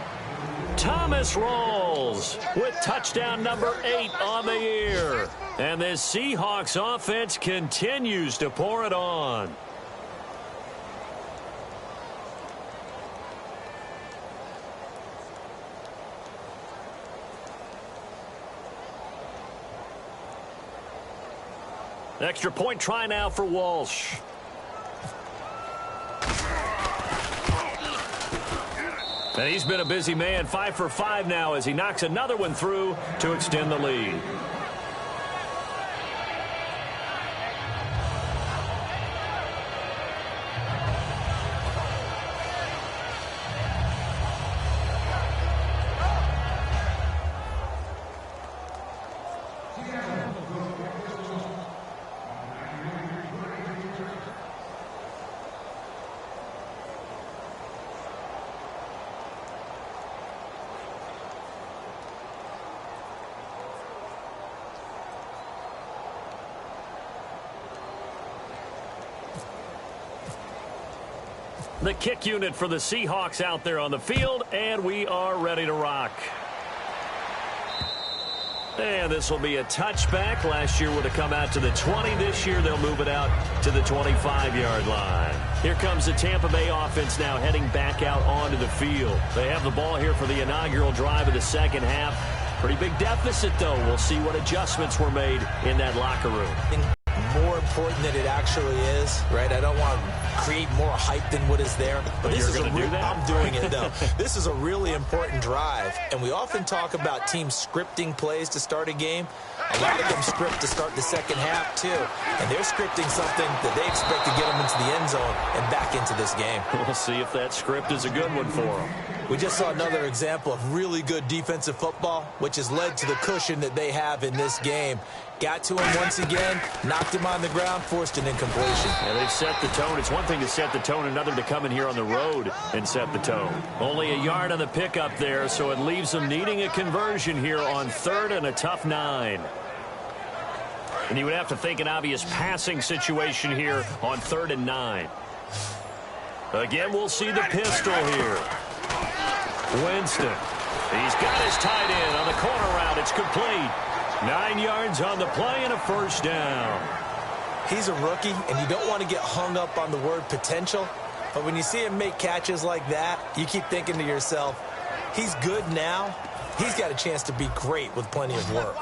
Thomas Rawls with touchdown number 8 on the year. And this Seahawks offense continues to pour it on. Extra point try now for Walsh. And he's been a busy man, 5 for 5 now as he knocks another one through to extend the lead. The kick unit for the Seahawks out there on the field, and we are ready to rock. And this will be a touchback. Last year would have come out to the 20. This year they'll move it out to the 25-yard line. Here comes the Tampa Bay offense now heading back out onto the field. They have the ball here for the inaugural drive of the second half. Pretty big deficit, though. We'll see what adjustments were made in that locker room. More important than it actually is, right? I don't want to create more hype than what is there. But you're going to do that? I'm doing it, though. This is a really important drive, and we often talk about teams scripting plays to start a game. A lot of them script to start the second half, too. And they're scripting something that they expect to get them into the end zone and back into this game. We'll see if that script is a good one for them. We just saw another example of really good defensive football, which has led to the cushion that they have in this game. Got to him once again, knocked him on the ground, forced an incompletion. Yeah, they've set the tone. It's one thing to set the tone, another to come in here on the road and set the tone. Only a yard on the pickup there, so it leaves them needing a conversion here on 3rd and a tough 9. And you would have to think an obvious passing situation here on 3rd and 9. Again, we'll see the pistol here. Winston. He's got his tight end on the corner route. It's complete. 9 yards on the play and a first down. He's a rookie, and you don't want to get hung up on the word potential. But when you see him make catches like that, you keep thinking to yourself, he's good now. He's got a chance to be great with plenty of work.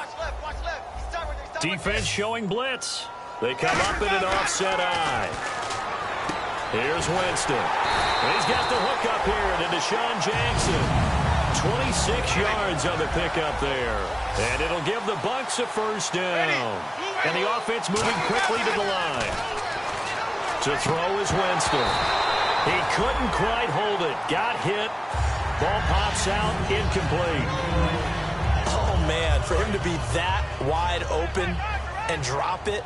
Defense showing blitz. They come up in an offset eye. Here's Winston. He's got the hook up here to Deshaun Jackson. 26 yards on the pickup there. And it'll give the Bucs a first down. And the offense moving quickly to the line. To throw is Winston. He couldn't quite hold it. Got hit. Ball pops out. Incomplete. Oh, man, for him to be that wide open and drop it.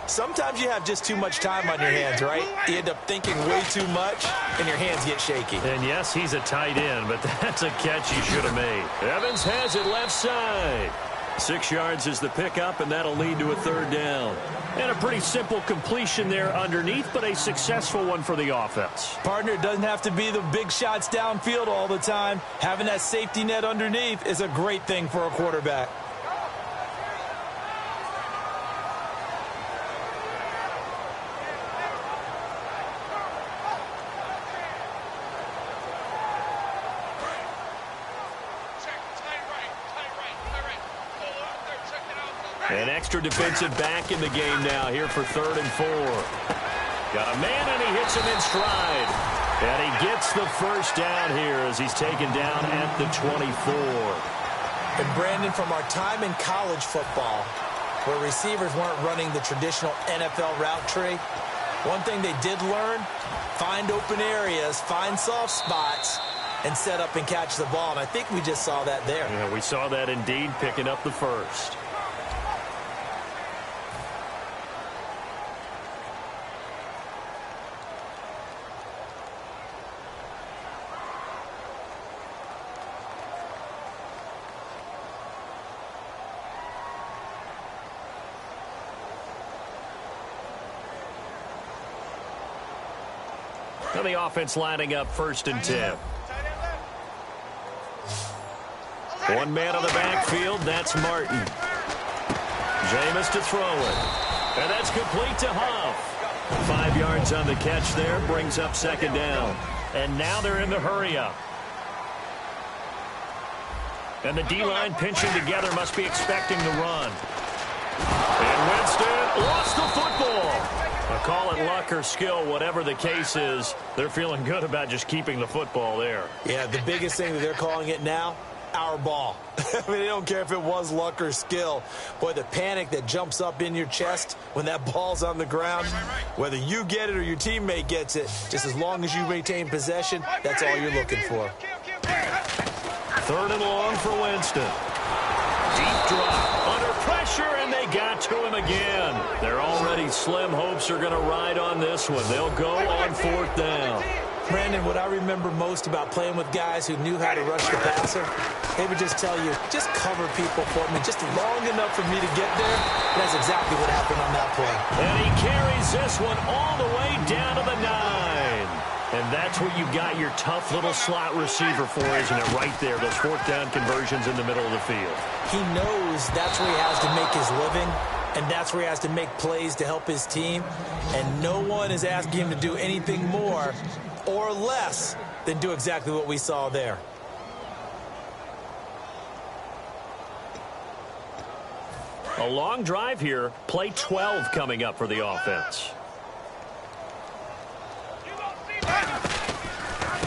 Sometimes you have just too much time on your hands, right? You end up thinking way too much, and your hands get shaky. And yes, he's a tight end, but that's a catch he should have made. Evans has it left side. 6 yards is the pickup, and that'll lead to a third down. And a pretty simple completion there underneath, but a successful one for the offense. Partner, it doesn't have to be the big shots downfield all the time. Having that safety net underneath is a great thing for a quarterback. An extra defensive back in the game now here for 3rd and 4. Got a man, and he hits him in stride. And he gets the first down here as he's taken down at the 24. And Brandon, from our time in college football, where receivers weren't running the traditional NFL route tree, one thing they did learn, find open areas, find soft spots, and set up and catch the ball. And I think we just saw that there. Yeah, we saw that indeed, picking up the first. And the offense lining up 1st and 10. One man on the backfield, that's Martin. Jameis to throw it. And that's complete to Huff. 5 yards on the catch there, brings up 2nd down. And now they're in the hurry-up. And the D-line pinching together, must be expecting the run. And Winston lost the football. Call it luck or skill, whatever the case is, they're feeling good about just keeping the football there. Yeah, the biggest thing that they're calling it now, our ball. I mean, they don't care if it was luck or skill. Boy, the panic that jumps up in your chest when that ball's on the ground, whether you get it or your teammate gets it, just as long as you retain possession, that's all you're looking for. 3rd and long for Winston. Deep drop, under pressure, and they got to him again. They're already slim hopes are going to ride on this one. They'll go on 4th down. Brandon, what I remember most about playing with guys who knew how to rush the passer, they would just tell you, just cover people for me, just long enough for me to get there. And that's exactly what happened on that play. And he carries this one all the way down to the 9. And that's what you got your tough little slot receiver for, isn't it? Right there, those 4th down conversions in the middle of the field. He knows that's where he has to make his living, and that's where he has to make plays to help his team. And no one is asking him to do anything more or less than do exactly what we saw there. A long drive here. Play 12 coming up for the offense.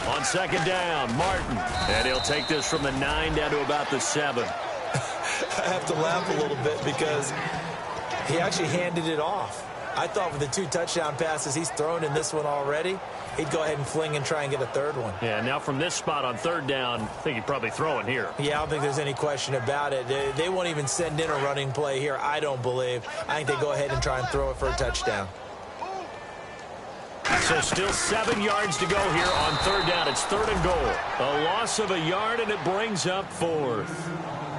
On 2nd down, Martin. And he'll take this from the 9 down to about the 7. I have to laugh a little bit because he actually handed it off. I thought with the 2 touchdown passes he's thrown in this one already, he'd go ahead and fling and try and get a 3rd one. Yeah, now from this spot on 3rd down, I think he'd probably throw it here. Yeah, I don't think there's any question about it. They won't even send in a running play here, I don't believe. I think they go ahead and try and throw it for a touchdown. So still 7 yards to go here on 3rd down. It's 3rd and goal. A loss of a yard, and it brings up 4th.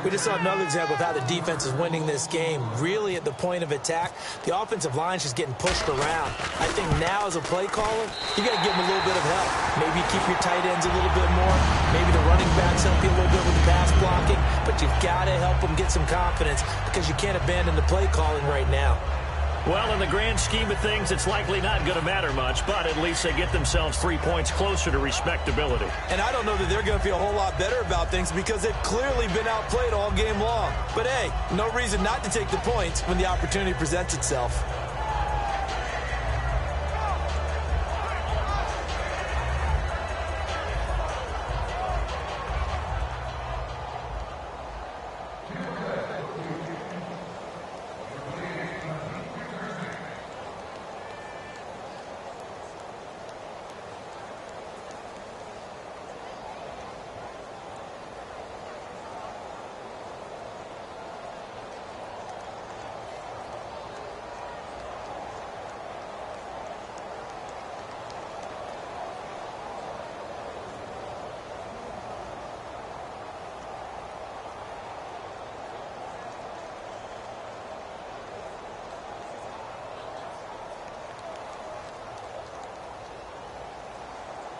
We just saw another example of how the defense is winning this game. Really at the point of attack, the offensive line's just getting pushed around. I think now as a play caller, you got to give them a little bit of help. Maybe keep your tight ends a little bit more. Maybe the running backs help you a little bit with the pass blocking. But you've got to help them get some confidence because you can't abandon the play calling right now. Well, in the grand scheme of things, it's likely not going to matter much, but at least they get themselves 3 points closer to respectability. And I don't know that they're going to feel a whole lot better about things because they've clearly been outplayed all game long. But, hey, no reason not to take the points when the opportunity presents itself.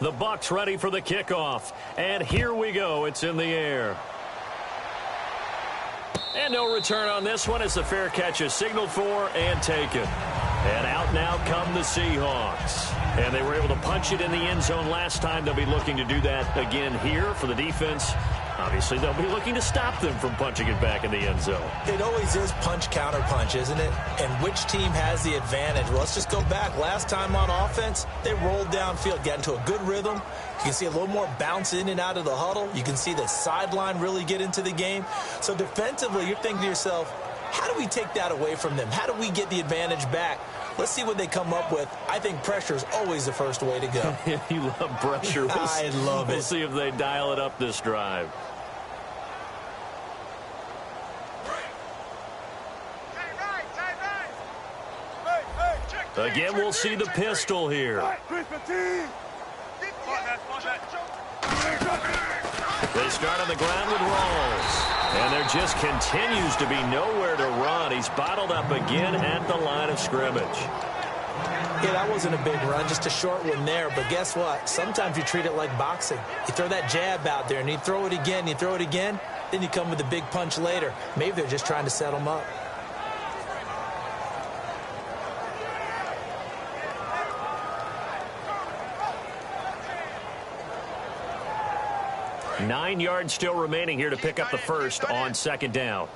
The Bucs ready for the kickoff. And here we go. It's in the air. And no return on this one as the fair catch is signaled for and taken. And out now come the Seahawks. And they were able to punch it in the end zone last time. They'll be looking to do that again here for the defense. Obviously, they'll be looking to stop them from punching it back in the end zone. It always is punch, counter punch, isn't it? And which team has the advantage? Well, let's just go back. Last time on offense, they rolled downfield, got into a good rhythm. You can see a little more bounce in and out of the huddle. You can see the sideline really get into the game. So defensively, you're thinking to yourself, how do we take that away from them? How do we get the advantage back? Let's see what they come up with. I think pressure is always the first way to go. You love pressure. I love it. We'll see if they dial it up this drive. Again, we'll see the pistol here. They start on the ground with Rawls. And there just continues to be nowhere to run. He's bottled up again at the line of scrimmage. Yeah, that wasn't a big run, just a short one there. But guess what? Sometimes you treat it like boxing. You throw that jab out there, and you throw it again, then you come with a big punch later. Maybe they're just trying to set him up. Nine yards still remaining here to pick up the first on second down.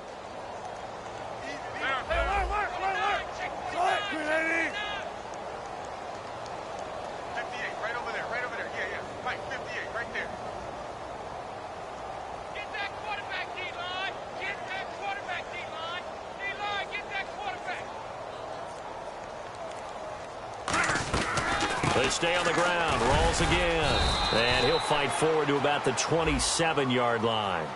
They stay on the ground. Rolls again. And he'll fight forward to about the 27-yard line.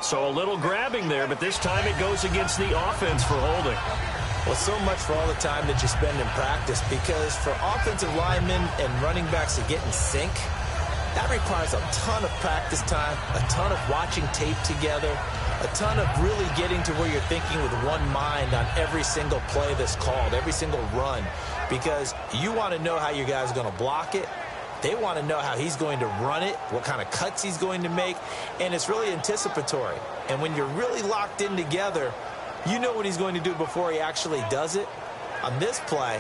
So a little grabbing there, but this time it goes against the offense for holding. Well, so much for all the time that you spend in practice, because for offensive linemen and running backs to get in sync, that requires a ton of practice time, a ton of watching tape together, a ton of really getting to where you're thinking with one mind on every single play that's called, every single run, because you want to know how your guy's going to block it. They want to know how he's going to run it, what kind of cuts he's going to make, and it's really anticipatory. And when you're really locked in together, you know what he's going to do before he actually does it. On this play,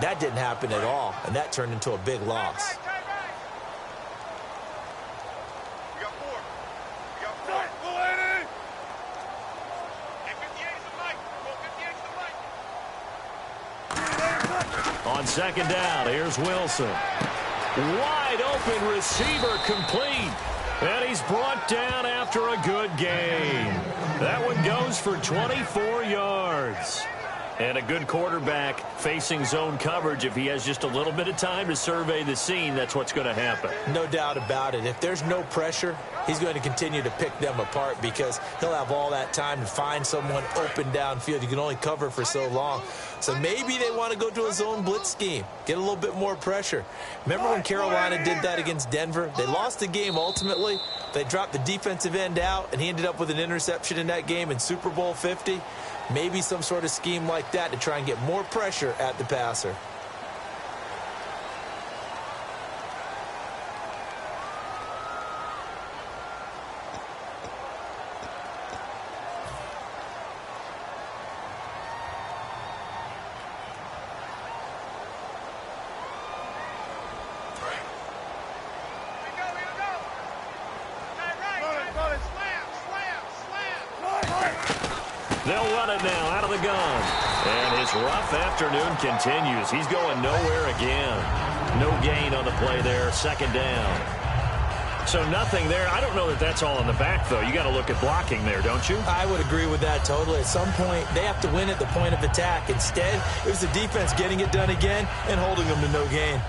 that didn't happen at all, and that turned into a big loss. On second down, here's Wilson. Wide open receiver complete. And he's brought down after a good gain. That one goes for 24 yards. And a good quarterback facing zone coverage. If he has just a little bit of time to survey the scene, that's what's going to happen. No doubt about it. If there's no pressure, he's going to continue to pick them apart because he'll have all that time to find someone open downfield. You can only cover for so long. So maybe they want to go to a zone blitz scheme, get a little bit more pressure. Remember when Carolina did that against Denver? They lost the game ultimately. They dropped the defensive end out, and he ended up with an interception in that game in Super Bowl 50. Maybe some sort of scheme like that to try and get more pressure at the passer. They'll run it now out of the gun. And his rough afternoon continues. He's going nowhere again. No gain on the play there. Second down. So nothing there. I don't know that that's all in the back, though. You got to look at blocking there, don't you? I would agree with that totally. At some point, they have to win at the point of attack. Instead, it was the defense getting it done again and holding them to no gain.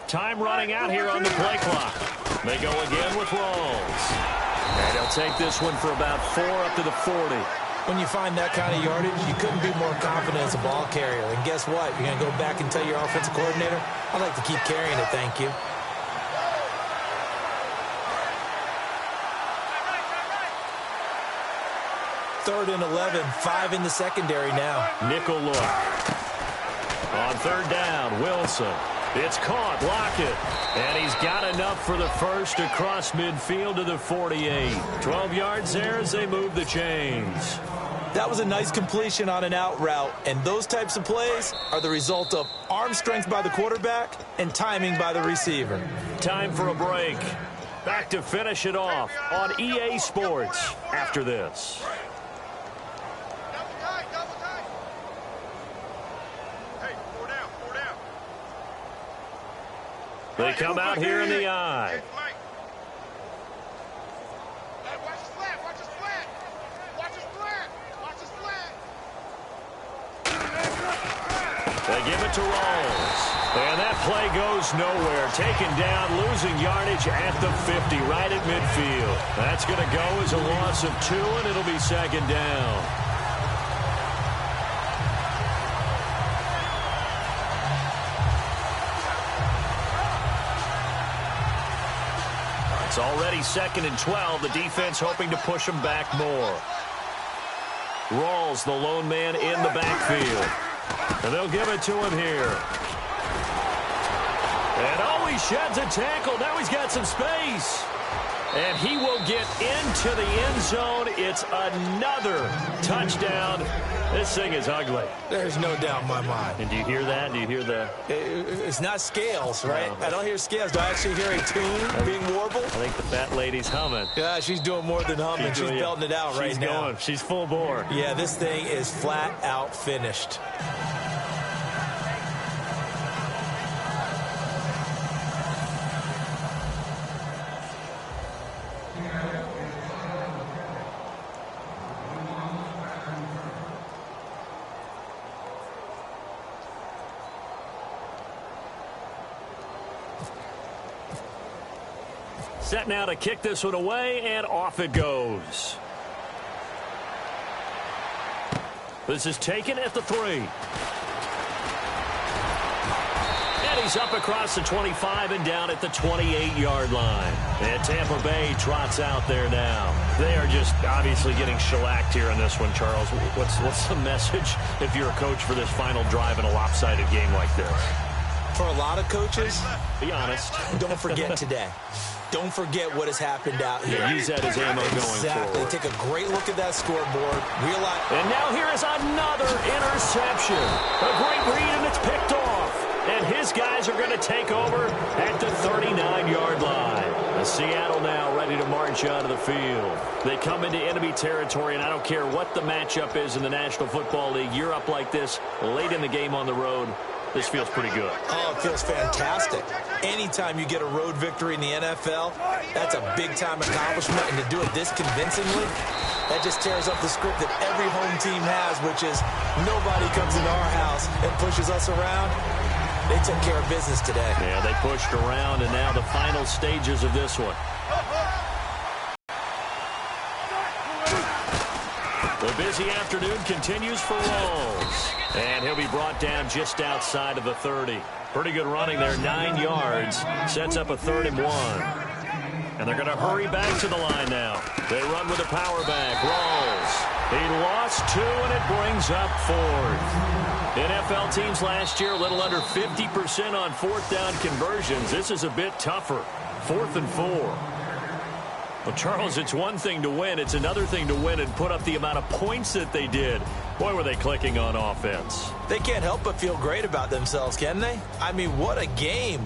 Time running out here on the play clock. They go again with Rawls. And they'll take this one for about 4 up to the 40. When you find that kind of yardage, you couldn't be more confident as a ball carrier. And guess what? You're going to go back and tell your offensive coordinator, I'd like to keep carrying it, thank you. Third and 11, 5 in the secondary now. Nickel look. On third down, Wilson. It's caught, Lockett. And he's got enough for the first across midfield to the 48. 12 yards there as they move the chains. That was a nice completion on an out route, and those types of plays are the result of arm strength by the quarterback and timing by the receiver. Time for a break. Back to finish it off on EA Sports after this. Double tight, double tight. Hey, 4 down, 4 down. They come out here in the eye. Hey, watch his flat, watch his flat. Watch his flat, watch his flat. They give it to Rawls. And that play goes nowhere. Taken down, losing yardage at the 50, right at midfield. That's going to go as a loss of 2, and it'll be second down. It's already 2nd and 12. The defense hoping to push them back more. Rawls, the lone man in the backfield. And they'll give it to him here. And oh, he sheds a tackle. Now he's got some space. And he will get into the end zone. It's another touchdown. This thing is ugly. There's no doubt in my mind. And do you hear that? Do you hear the... It's not scales, right? No. I don't hear scales. Do I actually hear a tune being warbled? I think the fat lady's humming. Yeah, she's doing more than humming. She's belting it out right now. She's going. She's full bore. Yeah, this thing is flat out finished. Set now to kick this one away, and off it goes. This is taken at the 3. And he's up across the 25 and down at the 28-yard line. And Tampa Bay trots out there now. They are just obviously getting shellacked here in this one, Charles. What's the message if you're a coach for this final drive in a lopsided game like this? For a lot of coaches, be honest. Don't forget today. Don't forget what has happened out here. Yeah, use that as ammo going exactly. forward. Take a great look at that scoreboard. Realize. And now here is another interception. A great read, and it's picked off. And his guys are going to take over at the 39-yard line. And Seattle now ready to march out of the field. They come into enemy territory, and I don't care what the matchup is in the National Football League. You're up like this late in the game on the road. This feels pretty good. Oh, it feels fantastic. Anytime you get a road victory in the NFL, that's a big-time accomplishment, and to do it this convincingly, that just tears up the script that every home team has, which is nobody comes into our house and pushes us around. They took care of business today. Yeah, they pushed around, and now the final stages of this one. The busy afternoon continues for Rawls. And he'll be brought down just outside of the 30. Pretty good running there, 9 yards. Sets up a 3rd and 1. And they're going to hurry back to the line now. They run with a power back. Rawls. He lost 2, and it brings up 4th. NFL teams last year a little under 50% on 4th down conversions. This is a bit tougher. 4th and 4. Well, Charles, it's one thing to win. It's another thing to win and put up the amount of points that they did. Boy, were they clicking on offense. They can't help but feel great about themselves, can they? I mean, what a game.